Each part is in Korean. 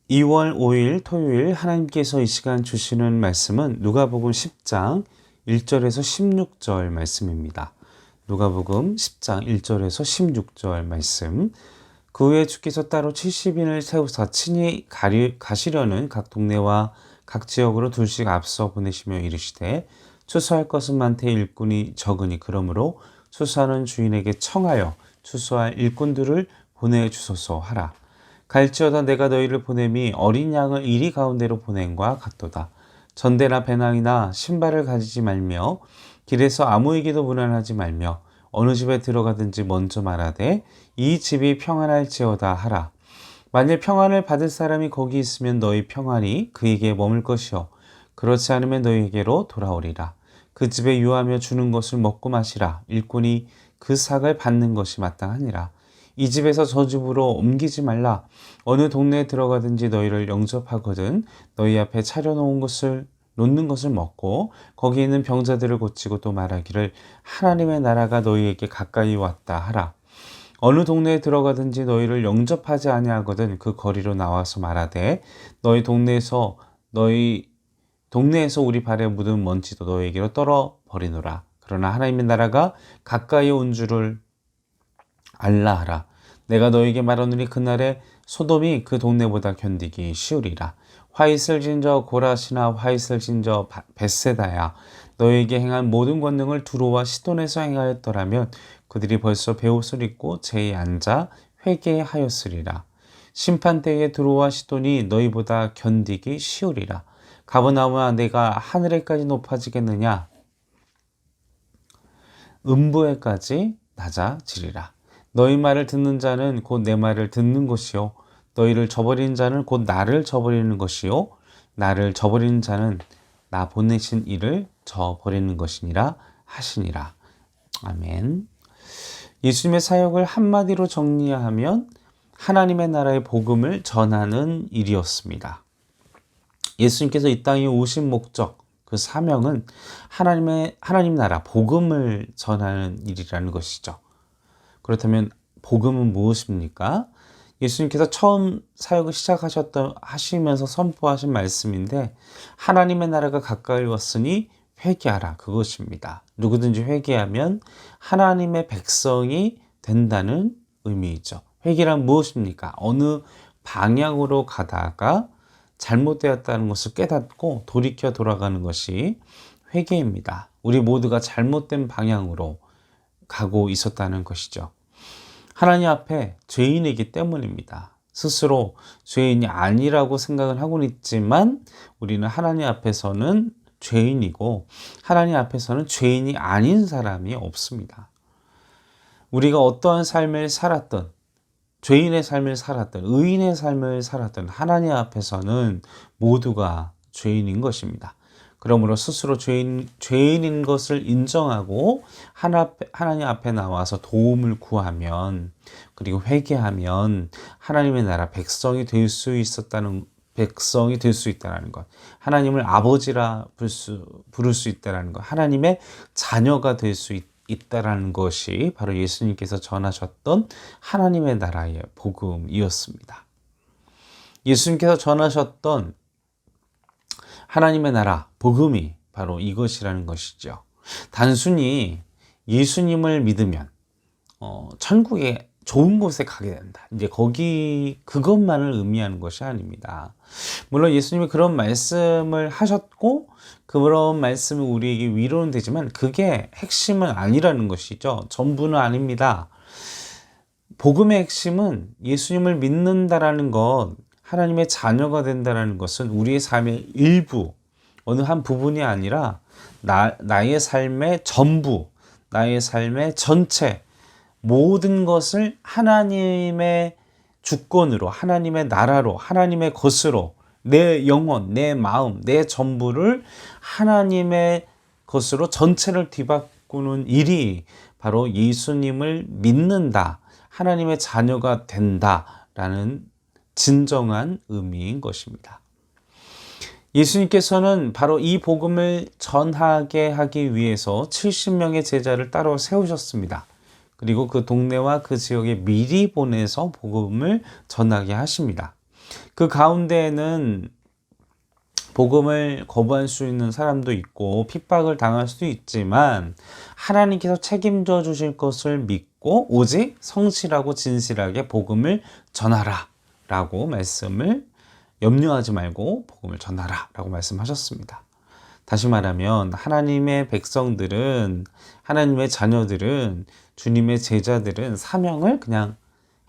2월 5일 토요일 하나님께서 이 시간 주시는 말씀은 누가복음 10장 1절에서 16절 말씀입니다. 누가복음 10장 1절에서 16절 말씀. 그 후에 주께서 따로 70인을 세우사 친히 가시려는 각 동네와 각 지역으로 둘씩 앞서 보내시며 이르시되 추수할 것은 많되 일꾼이 적으니 그러므로 추수하는 주인에게 청하여 추수할 일꾼들을 보내주소서 하라. 갈지어다 내가 너희를 보냄이 어린 양을 이리 가운데로 보냄과 같도다. 전대나 배낭이나 신발을 가지지 말며 길에서 아무에게도 무난하지 말며 어느 집에 들어가든지 먼저 말하되 이 집이 평안할지어다 하라. 만일 평안을 받을 사람이 거기 있으면 너희 평안이 그에게 머물 것이요 그렇지 않으면 너희에게로 돌아오리라. 그 집에 유하며 주는 것을 먹고 마시라. 일꾼이 그 삭을 받는 것이 마땅하니라. 이 집에서 저 집으로 옮기지 말라. 어느 동네에 들어가든지 너희를 영접하거든 너희 앞에 놓는 것을 먹고 거기 있는 병자들을 고치고 또 말하기를 하나님의 나라가 너희에게 가까이 왔다 하라. 어느 동네에 들어가든지 너희를 영접하지 아니하거든 그 거리로 나와서 말하되 너희 동네에서 우리 발에 묻은 먼지도 너희에게로 떨어 버리노라. 그러나 하나님의 나라가 가까이 온 줄을 알라 하라. 내가 너에게 말하노니 그날에 소돔이 그 동네보다 견디기 쉬우리라. 화잇을 진저 고라시나 화잇을 진저 벳세다야. 너에게 행한 모든 권능을 두로와 시돈에서 행하였더라면 그들이 벌써 베옷을 입고 제에 앉아 회개하였으리라. 심판 때에 두로와 시돈이 너희보다 견디기 쉬우리라. 가버나움아 내가 하늘에까지 높아지겠느냐? 음부에까지 낮아지리라. 너희 말을 듣는 자는 곧 내 말을 듣는 것이요 너희를 저버리는 자는 곧 나를 저버리는 것이요 나를 저버리는 자는 나 보내신 이를 저버리는 것이니라 하시니라. 아멘. 예수님의 사역을 한마디로 정리하면 하나님의 나라의 복음을 전하는 일이었습니다. 예수님께서 이 땅에 오신 목적, 그 사명은 하나님 나라 복음을 전하는 일이라는 것이죠. 그렇다면 복음은 무엇입니까? 예수님께서 처음 사역을 하시면서 선포하신 말씀인데 하나님의 나라가 가까이 왔으니 회개하라, 그것입니다. 누구든지 회개하면 하나님의 백성이 된다는 의미이죠. 회개란 무엇입니까? 어느 방향으로 가다가 잘못되었다는 것을 깨닫고 돌이켜 돌아가는 것이 회개입니다. 우리 모두가 잘못된 방향으로 가고 있었다는 것이죠. 하나님 앞에 죄인이기 때문입니다. 스스로 죄인이 아니라고 생각을 하고는 있지만 우리는 하나님 앞에서는 죄인이고 하나님 앞에서는 죄인이 아닌 사람이 없습니다. 우리가 어떠한 삶을 살았던 죄인의 삶을 살았던 의인의 삶을 살았던 하나님 앞에서는 모두가 죄인인 것입니다. 그러므로 스스로 죄인인 것을 인정하고 하나님 앞에 나와서 도움을 구하면 그리고 회개하면 하나님의 나라 백성이 될 수 있다는 것, 하나님을 아버지라 부를 수 있다는 것, 하나님의 자녀가 될 수 있다라는 것이 바로 예수님께서 전하셨던 하나님의 나라의 복음이었습니다. 예수님께서 전하셨던 하나님의 나라 복음이 바로 이것이라는 것이죠. 단순히 예수님을 믿으면 천국에 좋은 곳에 가게 된다. 이제 그것만을 의미하는 것이 아닙니다. 물론 예수님이 그런 말씀을 하셨고 그런 말씀이 우리에게 위로는 되지만 그게 핵심은 아니라는 것이죠. 전부는 아닙니다. 복음의 핵심은 예수님을 믿는다라는 것, 하나님의 자녀가 된다는 것은 우리의 삶의 일부, 어느 한 부분이 아니라 나의 삶의 전부, 나의 삶의 전체, 모든 것을 하나님의 주권으로, 하나님의 나라로, 하나님의 것으로, 내 영혼, 내 마음, 내 전부를 하나님의 것으로 전체를 뒤바꾸는 일이 바로 예수님을 믿는다, 하나님의 자녀가 된다라는 진정한 의미인 것입니다. 예수님께서는 바로 이 복음을 전하게 하기 위해서 70명의 제자를 따로 세우셨습니다. 그리고 그 동네와 그 지역에 미리 보내서 복음을 전하게 하십니다. 그 가운데에는 복음을 거부할 수 있는 사람도 있고 핍박을 당할 수도 있지만 하나님께서 책임져 주실 것을 믿고 오직 성실하고 진실하게 복음을 전하라 라고 말씀을 염려하지 말고 복음을 전하라 라고 말씀하셨습니다. 다시 말하면 하나님의 백성들은, 하나님의 자녀들은, 주님의 제자들은 사명을 그냥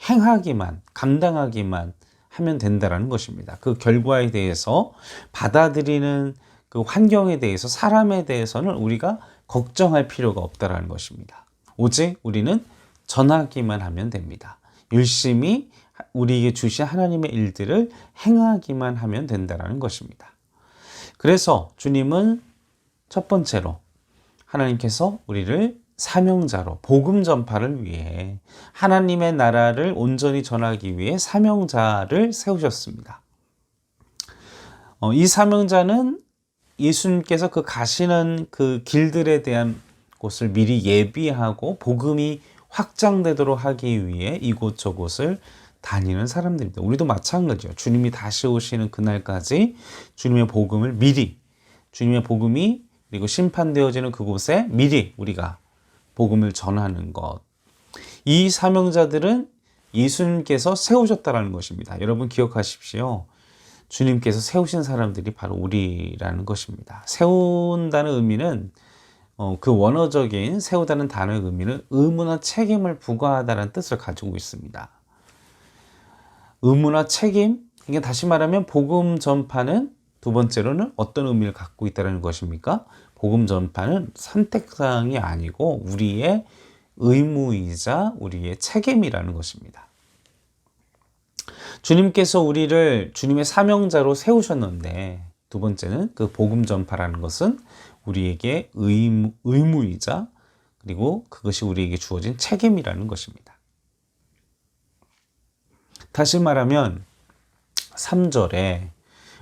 행하기만, 감당하기만 하면 된다라는 것입니다. 그 결과에 대해서 받아들이는 그 환경에 대해서, 사람에 대해서는 우리가 걱정할 필요가 없다라는 것입니다. 오직 우리는 전하기만 하면 됩니다. 열심히 우리에게 주신 하나님의 일들을 행하기만 하면 된다라는 것입니다. 그래서 주님은 첫 번째로 하나님께서 우리를 사명자로 복음 전파를 위해 하나님의 나라를 온전히 전하기 위해 사명자를 세우셨습니다. 이 사명자는 예수님께서 그 가시는 그 길들에 대한 곳을 미리 예비하고 복음이 확장되도록 하기 위해 이곳저곳을 다니는 사람들입니다. 우리도 마찬가지죠. 주님이 다시 오시는 그날까지 주님의 복음을 미리, 주님의 복음이 그리고 심판되어지는 그곳에 미리 우리가 복음을 전하는 것. 이 사명자들은 예수님께서 세우셨다는 것입니다. 여러분 기억하십시오. 주님께서 세우신 사람들이 바로 우리라는 것입니다. 세운다는 의미는 그 원어적인 세우다는 단어의 의미는 의무나 책임을 부과하다는 뜻을 가지고 있습니다. 의무나 책임, 이게 다시 말하면 복음 전파는 두 번째로는 어떤 의미를 갖고 있다는 것입니까? 복음 전파는 선택사항이 아니고 우리의 의무이자 우리의 책임이라는 것입니다. 주님께서 우리를 주님의 사명자로 세우셨는데 두 번째는 그 복음 전파라는 것은 우리에게 의무이자 그리고 그것이 우리에게 주어진 책임이라는 것입니다. 다시 말하면 3절에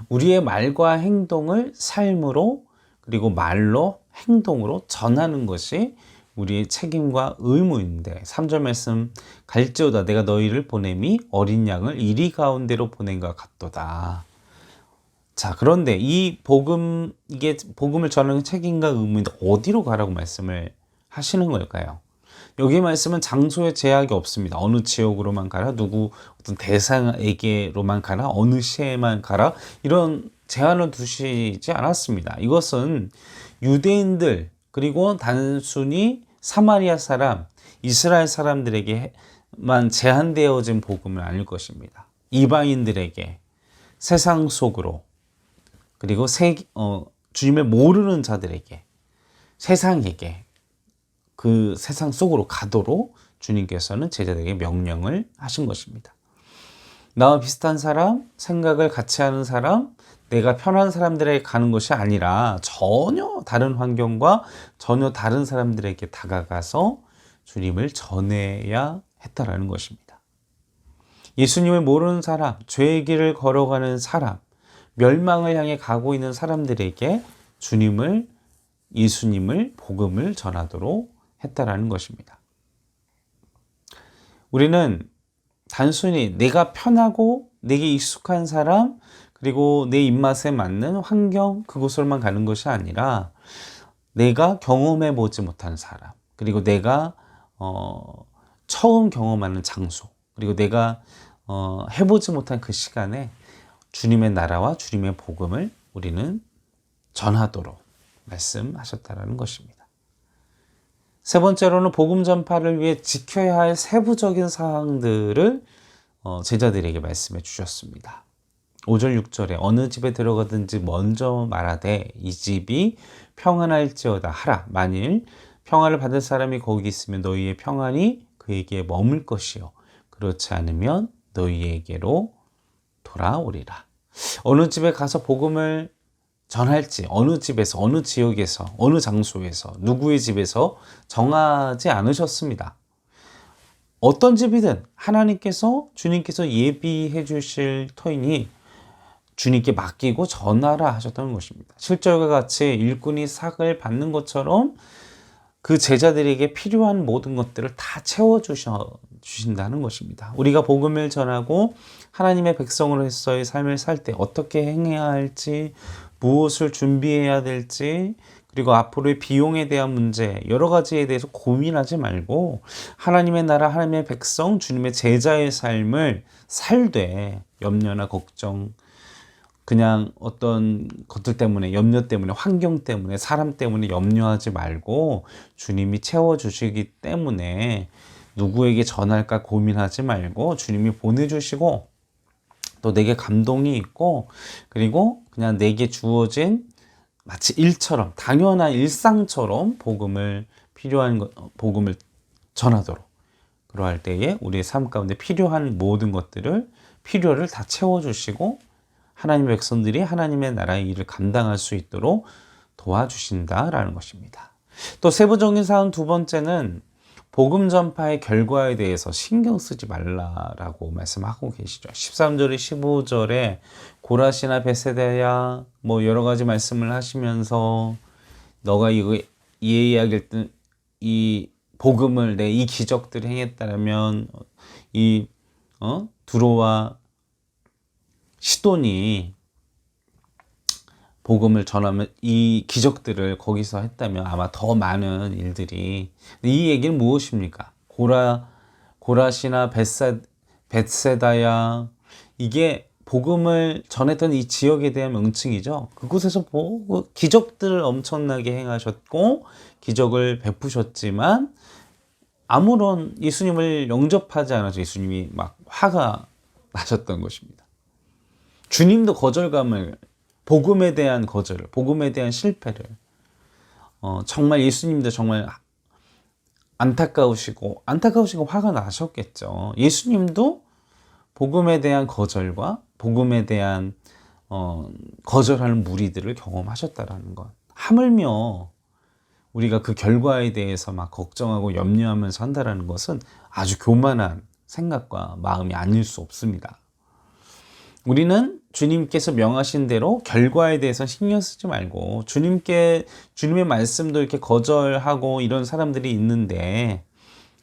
우리의 말과 행동을 삶으로 그리고 말로 행동으로 전하는 것이 우리의 책임과 의무인데 3절 말씀 갈지어다 내가 너희를 보냄이 어린 양을 이리 가운데로 보낸 것 같도다. 자, 그런데 이 복음, 이게 복음을 전하는 책임과 의무인데 어디로 가라고 말씀을 하시는 걸까요? 여기 말씀은 장소에 제약이 없습니다. 어느 지역으로만 가라, 누구 어떤 대상에게로만 가라, 어느 시에만 가라 이런 제한을 두시지 않았습니다. 이것은 유대인들 그리고 단순히 사마리아 사람, 이스라엘 사람들에게만 제한되어진 복음은 아닐 것입니다. 이방인들에게, 세상 속으로, 그리고 주님을 모르는 자들에게, 세상에게 그 세상 속으로 가도록 주님께서는 제자들에게 명령을 하신 것입니다. 나와 비슷한 사람, 생각을 같이 하는 사람, 내가 편한 사람들에게 가는 것이 아니라 전혀 다른 환경과 전혀 다른 사람들에게 다가가서 주님을 전해야 했다라는 것입니다. 예수님을 모르는 사람, 죄의 길을 걸어가는 사람, 멸망을 향해 가고 있는 사람들에게 예수님을 복음을 전하도록 했다라는 것입니다. 우리는 단순히 내가 편하고 내게 익숙한 사람 그리고 내 입맛에 맞는 환경 그곳으로만 가는 것이 아니라 내가 경험해 보지 못한 사람 그리고 내가 처음 경험하는 장소 그리고 내가 해보지 못한 그 시간에 주님의 나라와 주님의 복음을 우리는 전하도록 말씀하셨다라는 것입니다. 세 번째로는 복음 전파를 위해 지켜야 할 세부적인 사항들을 제자들에게 말씀해 주셨습니다. 5절 6절에 어느 집에 들어가든지 먼저 말하되 이 집이 평안할지어다 하라. 만일 평안을 받을 사람이 거기 있으면 너희의 평안이 그에게 머물 것이요 그렇지 않으면 너희에게로 돌아오리라. 어느 집에 가서 복음을 전할지 어느 집에서 어느 지역에서 어느 장소에서 누구의 집에서 정하지 않으셨습니다. 어떤 집이든 주님께서 예비해 주실 터이니 주님께 맡기고 전하라 하셨다는 것입니다. 7절과 같이 일꾼이 삭을 받는 것처럼 그 제자들에게 필요한 모든 것들을 다 채워주셔 주신다는 것입니다. 우리가 복음을 전하고 하나님의 백성으로서의 삶을 살 때 어떻게 행해야 할지, 무엇을 준비해야 될지, 그리고 앞으로의 비용에 대한 문제, 여러 가지에 대해서 고민하지 말고 하나님의 나라, 하나님의 백성, 주님의 제자의 삶을 살되 염려나 걱정, 그냥 어떤 것들 때문에, 염려 때문에, 환경 때문에, 사람 때문에 염려하지 말고 주님이 채워주시기 때문에 누구에게 전할까 고민하지 말고 주님이 보내주시고 또 내게 감동이 있고, 그리고 그냥 내게 주어진 마치 일처럼, 당연한 일상처럼 복음을 전하도록, 그러할 때에 우리의 삶 가운데 필요한 모든 필요를 다 채워주시고 하나님의 백성들이 하나님의 나라의 일을 감당할 수 있도록 도와주신다라는 것입니다. 또 세부적인 사항 두 번째는 복음 전파의 결과에 대해서 신경 쓰지 말라라고 말씀하고 계시죠. 13절에 15절에 고라시나 베세다야 뭐 여러 가지 말씀을 하시면서 너가 이 이야기할 때 이 복음을 내 이 기적들을 행했다면 이 두로와 시돈이 복음을 전하면 이 기적들을 거기서 했다면 아마 더 많은 일들이, 이 얘기는 무엇입니까? 고라시나 벳세다야, 이게 복음을 전했던 이 지역에 대한 명칭이죠. 그곳에서 기적들을 엄청나게 행하셨고 기적을 베푸셨지만 아무런 예수님을 영접하지 않아서 예수님이 막 화가 나셨던 것입니다. 주님도 거절감을, 복음에 대한 거절, 복음에 대한 실패를, 정말 예수님도 정말 안타까우시고 화가 나셨겠죠. 예수님도 복음에 대한 거절과 복음에 대한 거절하는 무리들을 경험하셨다라는 것. 하물며 우리가 그 결과에 대해서 막 걱정하고 염려하면서 한다라는 것은 아주 교만한 생각과 마음이 아닐 수 없습니다. 우리는 주님께서 명하신 대로 결과에 대해서 신경 쓰지 말고, 주님의 말씀도 이렇게 거절하고 이런 사람들이 있는데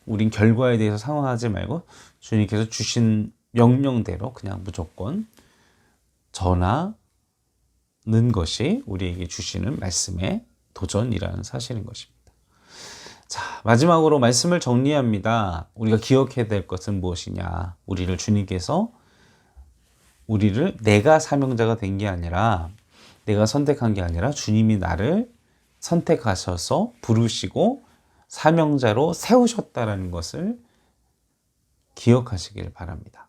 우린 결과에 대해서 상황하지 말고 주님께서 주신 명령대로 그냥 무조건 전하는 것이 우리에게 주시는 말씀의 도전이라는 사실인 것입니다. 자, 마지막으로 말씀을 정리합니다. 우리가 기억해야 될 것은 무엇이냐? 우리를 내가 사명자가 된 게 아니라, 내가 선택한 게 아니라 주님이 나를 선택하셔서 부르시고 사명자로 세우셨다는 것을 기억하시길 바랍니다.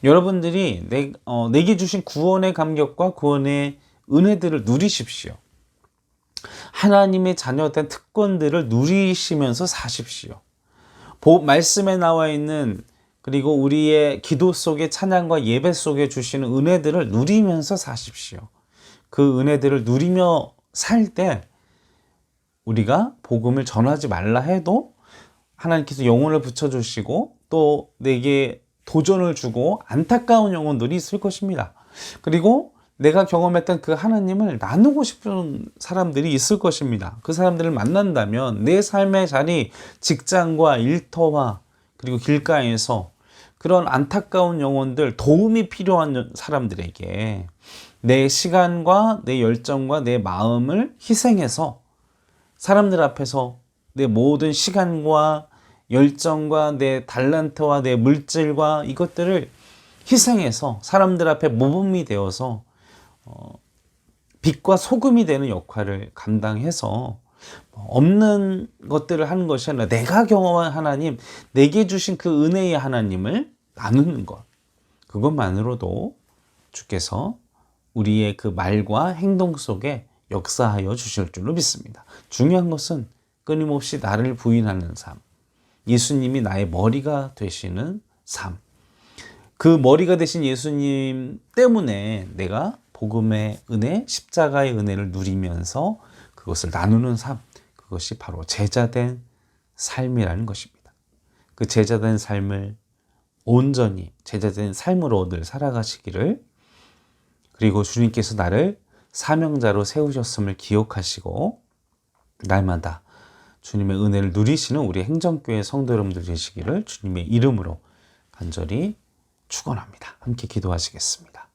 여러분들이 내게 주신 구원의 감격과 구원의 은혜들을 누리십시오. 하나님의 자녀된 특권들을 누리시면서 사십시오. 말씀에 나와 있는, 그리고 우리의 기도 속에 찬양과 예배 속에 주시는 은혜들을 누리면서 사십시오. 그 은혜들을 누리며 살 때 우리가 복음을 전하지 말라 해도 하나님께서 영혼을 붙여주시고 또 내게 도전을 주고 안타까운 영혼들이 있을 것입니다. 그리고 내가 경험했던 그 하나님을 나누고 싶은 사람들이 있을 것입니다. 그 사람들을 만난다면 내 삶의 자리, 직장과 일터와 그리고 길가에서 그런 안타까운 영혼들, 도움이 필요한 사람들에게 내 시간과 내 열정과 내 마음을 희생해서 사람들 앞에서 내 모든 시간과 열정과 내 달란트와 내 물질과 이것들을 희생해서 사람들 앞에 모범이 되어서 빛과 소금이 되는 역할을 감당해서 없는 것들을 하는 것이 아니라 내가 경험한 하나님, 내게 주신 그 은혜의 하나님을 나누는 것, 그것만으로도 주께서 우리의 그 말과 행동 속에 역사하여 주실 줄로 믿습니다. 중요한 것은 끊임없이 나를 부인하는 삶, 예수님이 나의 머리가 되시는 삶, 그 머리가 되신 예수님 때문에 내가 복음의 은혜, 십자가의 은혜를 누리면서 그것을 나누는 삶, 그것이 바로 제자된 삶이라는 것입니다. 그 제자된 삶을 온전히 제자된 삶으로 늘 살아가시기를, 그리고 주님께서 나를 사명자로 세우셨음을 기억하시고 날마다 주님의 은혜를 누리시는 우리 행정교회 성도 여러분들 되시기를 주님의 이름으로 간절히 축원합니다. 함께 기도하시겠습니다.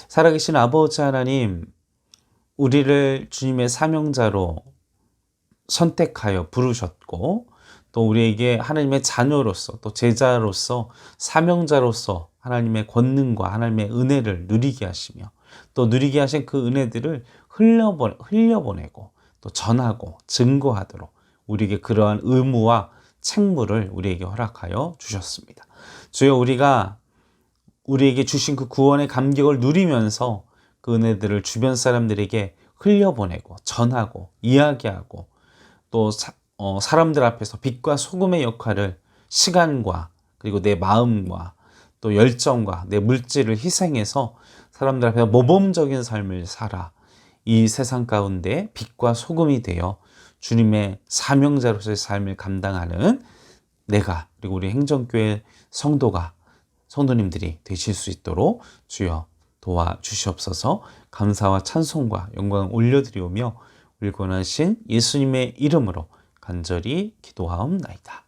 살아계신 아버지 하나님, 우리를 주님의 사명자로 선택하여 부르셨고 또 우리에게 하나님의 자녀로서 또 제자로서 사명자로서 하나님의 권능과 하나님의 은혜를 누리게 하시며 또 누리게 하신 그 은혜들을 흘려보내고 또 전하고 증거하도록 우리에게 그러한 의무와 책무를 우리에게 허락하여 주셨습니다. 주여, 우리가 우리에게 주신 그 구원의 감격을 누리면서 그 은혜들을 주변 사람들에게 흘려보내고 전하고 이야기하고 또 사람들 앞에서 빛과 소금의 역할을 시간과 그리고 내 마음과 또 열정과 내 물질을 희생해서 사람들 앞에서 모범적인 삶을 살아 이 세상 가운데 빛과 소금이 되어 주님의 사명자로서의 삶을 감당하는 내가 그리고 우리 행정교회 성도님들이 되실 수 있도록 주여 도와주시옵소서. 감사와 찬송과 영광을 올려드리오며 우리 권하신 예수님의 이름으로 간절히 기도하옵나이다.